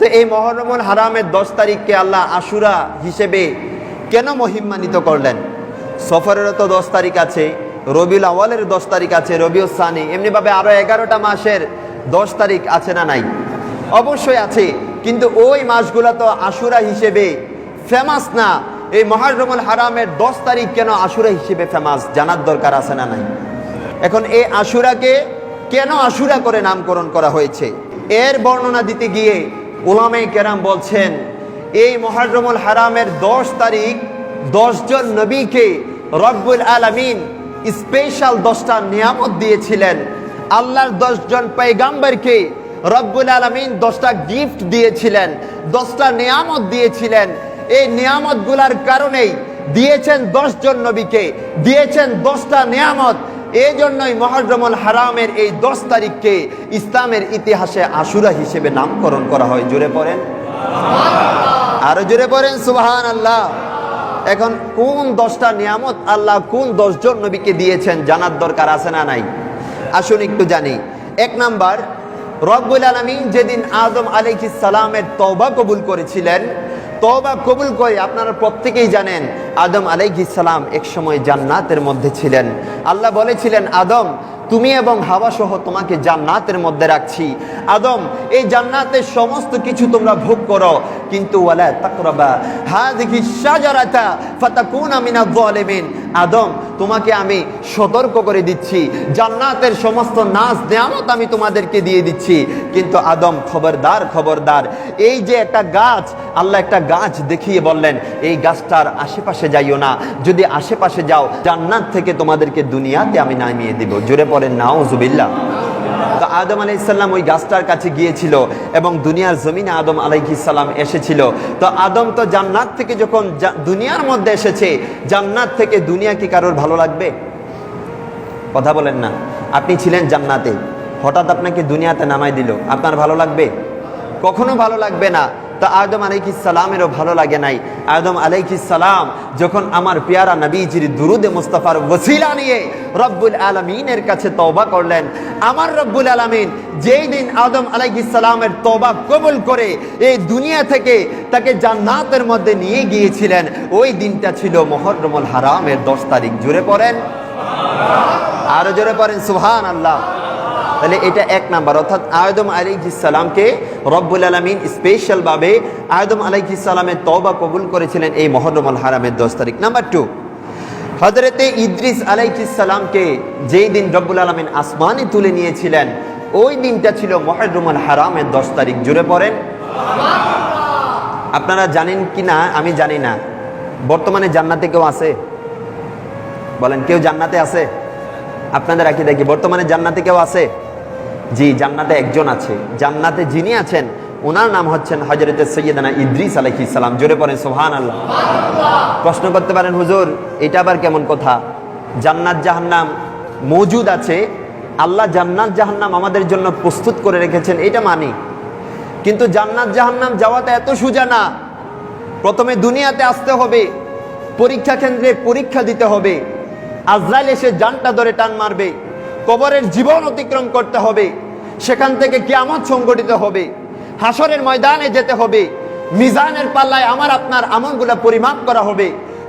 তো এই মহররমুল হারামের 10 তারিখকে আল্লাহ আশুরা হিসেবে কেন মহিমান্বিত করলেন? সফরেরও তো 10 তারিখ আছে, রবিউল আউয়ালের 10 তারিখ আছে, রবিউল সানি, এমনিভাবে আরো 11টা মাসের 10 তারিখ আছে না নাই? অবশ্যই আছে, কিন্তু ওই মাসগুলো তো আশুরা হিসেবে ফেমাস না। এই মহররমুল হারামের 10 তারিখ কেন আশুরা হিসেবে ফেমাস জানার দরকার আছে না নাই? এখন এই আশুরাকে কেন আশুরা করে নামকরণ করা হয়েছে এর বর্ণনা দিতে গিয়ে উলামায়ে কেরাম বলছেন, এই মহররমুল হারামের 10 তারিখ 10 জন নবীকে রব্বুল আলামিন স্পেশাল 10টা নিয়ামত দিয়েছিলেন। আল্লাহর 10 জন পয়গম্বরকে রব্বুল আলামিন 10টা গিফট দিয়েছিলেন, 10টা নিয়ামত দিয়েছিলেন। এই নিয়ামতগুলোর কারণেই দিয়েছেন 10 জন নবীকে, দিয়েছেন 10টা নিয়ামত। এই জন্যই মহররমুল হারামের এই 10 তারিখকে ইসলামের ইতিহাসে আশুরা হিসেবে নামকরণ করা হয়। জোরে পড়েন, আরো জোরে পড়েন সুবহানাল্লাহ। এখন কোন 10টা নিয়ামত আল্লাহ কোন 10 জন নবীকে দিয়েছেন জানার দরকার আছে না নাই? আসুন একটু জানি। 1 নাম্বার, রব্বুল আলামিন যেদিন আদম আলাইহিস সালামের তওবা কবুল করেছিলেন, তওবা কবুল করে আপনারা প্রত্যেকেই জানেন আদম আলাইহিস সালাম এক সময় জান্নাতের মধ্যে ছিলেন। আল্লাহ বলেছিলেন, আদম তুমি এবং হাওয়া সহ তোমাকে জান্নাতের মধ্যে রাখছি। আদম এই জান্নাতের সমস্ত কিছু তোমরা ভোগ করো, কিন্তু ওয়ালা তাকরাবা হাযিহি শাজারাতা ফাতাকুনা মিনাজ জালিমিন। আদম তোমাকে আমি সতর্ক করে দিচ্ছি, জান্নাতের সমস্ত নাজ নেয়ামত আমি তোমাদেরকে দিয়ে দিচ্ছি, কিন্তু আদম খবরদার খবরদার, এই যে একটা গাছ, আল্লাহ একটা গাছ দেখিয়ে বললেন এই গাছটার আশেপাশে যাইও না, যদি আশেপাশে যাও জান্নাত থেকে তোমাদেরকে দুনিয়াতে আমি নামিয়ে দিব। জোরে পড়েন নাউজুবিল্লাহ। তো আদম আলাইহিস সালাম ওই গাছটার কাছে গিয়েছিল এবং দুনিয়ার জমিনে আদম আলাইহিস সালাম এসেছিল। তো আদম তো জান্নাত থেকে যখন দুনিয়ার মধ্যে এসেছে, জান্নাত থেকে দুনিয়া কি কারোর ভালো লাগবে? কথা বলেন না। আপনি ছিলেন জান্নাতে, হঠাৎ আপনাকে দুনিয়াতে নামাই দিল, আপনার ভালো লাগবে? কখনো ভালো লাগবে না। তো আদম আলাইহিস সালামেরও ভালো লাগে নাই। আদম আলাইহিস সালাম যখন আমার পেয়ারা নবীজির দুরুদে মুস্তাফার ওসিলা নিয়ে রব্বুল আলামিনের কাছে তওবা করলেন, আমার রব্বুল আলামিন যেই দিন আদম আলাইহিস সালামের তওবা কবুল করে এই দুনিয়া থেকে তাকে জান্নাতের মধ্যে নিয়ে গিয়েছিলেন, ওই দিনটা ছিল মহররমুল হারামের 10 তারিখ। জোরে পড়েন, আরো জোরে পড়েন সুবহানাল্লাহ। তাহলে এটা 1 নাম্বার, অর্থাৎ আদম আলাইহিস সালামকে রব্বুল আলামিন স্পেশাল ভাবে আদম আলাইহিস সালামের তওবা কবুল করেছিলেন এই মহররমুল হারামের 10 তারিখ। নাম্বার 2, হযরতে ইদ্রিস আলাইহিস সালামকে যেই দিন রব্বুল আলামিন আসমানে তুলে নিয়েছিলেন, ওই দিনটা ছিল মহররমুল হারামের 10 তারিখ। জোরে পড়েন সুবহানাল্লাহ। আপনারা জানেন কি না আমি জানি না, বর্তমানে জান্নাতে কেউ আছে? বলেন, কেউ জান্নাতে আছে? আপনাদের রাখি দেখি, বর্তমানে জান্নাতে কেউ আছে? জি, জান্নাতে একজন আছে। জান্নাতে যিনি আছেন ওনার নাম হচ্ছেন হযরতে সৈয়দনা ইদ্রিস আলাইহিস সালাম। জোরে পড়েন সুবহানাল্লাহ। প্রশ্ন করতে পারেন, হুজুর এটা আবার কেমন কথা? জান্নাত জাহান্নাম মওজুদ আছে, আল্লাহ জান্নাত জাহান্নাম আমাদের জন্য প্রস্তুত করে রেখেছেন, এটা মানি, কিন্তু জান্নাত জাহান্নাম যাওয়াটা এত সোজা না। প্রথমে দুনিয়াতে আসতে হবে, পরীক্ষা কেন্দ্রে পরীক্ষা দিতে হবে, আজরাইল এসে জানটা ধরে টান মারবে, কবরের জীবন অতিক্রম করতে হবে, সেখান থেকে কিয়ামত সংঘটিত হবে, হাসরের ময়দানে যেতে হবে, মিজানের পাল্লায় আমার আপনার আমলগুলো পরিমাপ করা হবে,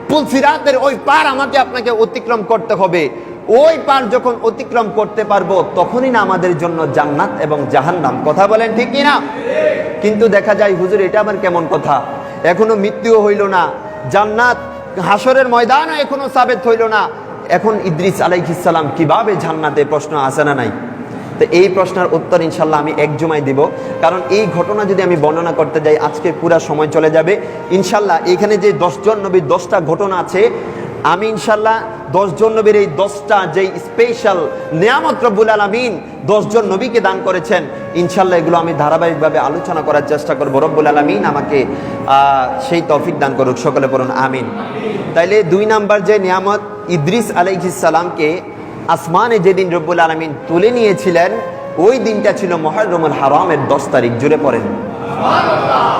পুল সিরাতের ওই পার আমাকে আপনাকে অতিক্রম করতে হবে। ওই পার যখন অতিক্রম করতে পারবো তখনই না আমাদের জন্য জান্নাত এবং জাহান্নাম। কথা বলেন ঠিক কি না? কিন্তু দেখা যায়, হুজুর এটা আবার কেমন কথা? এখনো মৃত্যুও হইল না, জান্নাত হাসরের ময়দানও এখনো সাবেত হইল না, এখন ইদ্রিস আলাইহিস সালাম কিভাবে জান্নাতে? প্রশ্ন আছে না নাই? তো এই প্রশ্নের উত্তর ইনশাল্লাহ আমি এক জুমায় দিব, কারণ এই ঘটনা যদি আমি বর্ণনা করতে যাই আজকে পুরো সময় চলে যাবে। ইনশাল্লাহ এখানে যে 10 জন নবীর 10টা ঘটনা আছে, আমি ইনশাল্লাহ 10 জন নবীর এই 10টা যেই স্পেশাল নিয়ামত রব্বুল আলামিন 10 জন নবীকে দান করেছেন, ইনশাল্লাহ এগুলো আমি ধারাবাহিকভাবে আলোচনা করার চেষ্টা করব। রব্বুল আলামিন আমাকে সেই তৌফিক দান করুক, সকলে পড়ুন আমিন। তাইলে 2 নাম্বার যে নিয়ামত, ইদ্রিস আলাইহিস সালামকে আসমানে যেদিন রব্বুল আলামিন তুলে নিয়েছিলেন, ওই দিনটা ছিল মহররমুল হারামের 10 তারিখ। জুড়ে পড়েন সুবহানাল্লাহ।